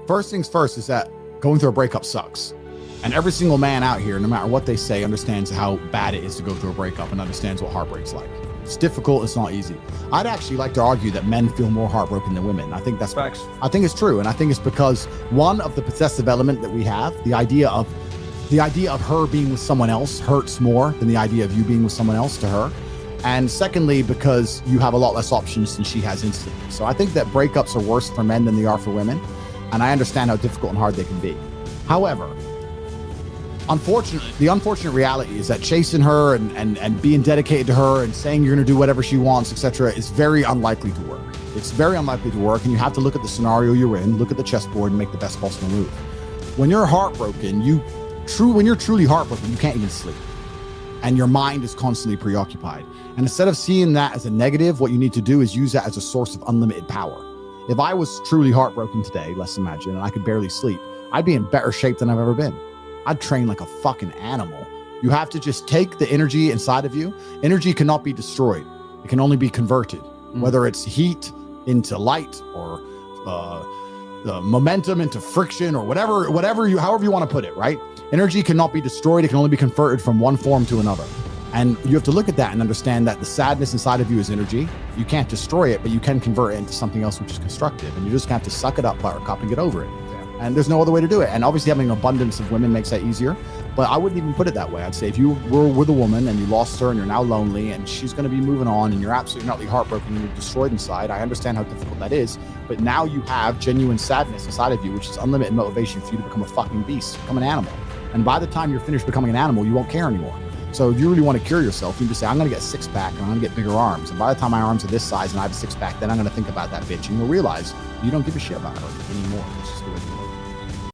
first things first is that going through a breakup sucks. And every single man out here, no matter what they say, understands how bad it is to go through a breakup and understands what heartbreak's like. It's difficult. It's not easy. I'd actually like to argue that men feel more heartbroken than women. I think that's facts. I think it's true. And I think it's because one of the possessive element that we have, the idea of her being with someone else hurts more than the idea of you being with someone else to her. And secondly, because you have a lot less options than she has instantly. So I think that breakups are worse for men than they are for women. And I understand how difficult and hard they can be. However, the unfortunate reality is that chasing her and being dedicated to her and saying you're going to do whatever she wants, etc., is very unlikely to work. It's very unlikely to work, and you have to look at the scenario you're in, look at the chessboard, and make the best possible move. When you're heartbroken, when you're truly heartbroken, you can't even sleep, and your mind is constantly preoccupied. And instead of seeing that as a negative, what you need to do is use that as a source of unlimited power. If I was truly heartbroken today, let's imagine, and I could barely sleep, I'd be in better shape than I've ever been. I'd train like a fucking animal. You have to just take the energy inside of you. Energy cannot be destroyed. It can only be converted, whether it's heat into light or momentum into friction or however you want to put it, right? Energy cannot be destroyed. It can only be converted from one form to another. And you have to look at that and understand that the sadness inside of you is energy. You can't destroy it, but you can convert it into something else which is constructive. And you just have to suck it up, buttercup, and get over it. And there's no other way to do it. And obviously having an abundance of women makes that easier. But I wouldn't even put it that way. I'd say if you were with a woman and you lost her and you're now lonely and she's going to be moving on and you're absolutely not heartbroken and you're destroyed inside, I understand how difficult that is. But now you have genuine sadness inside of you, which is unlimited motivation for you to become a fucking beast, become an animal. And by the time you're finished becoming an animal, you won't care anymore. So if you really want to cure yourself, you just say, I'm going to get a six-pack and I'm going to get bigger arms. And by the time my arms are this size and I have a six-pack, then I'm going to think about that bitch. And you'll realize you don't give a shit about her anymore. It's just the way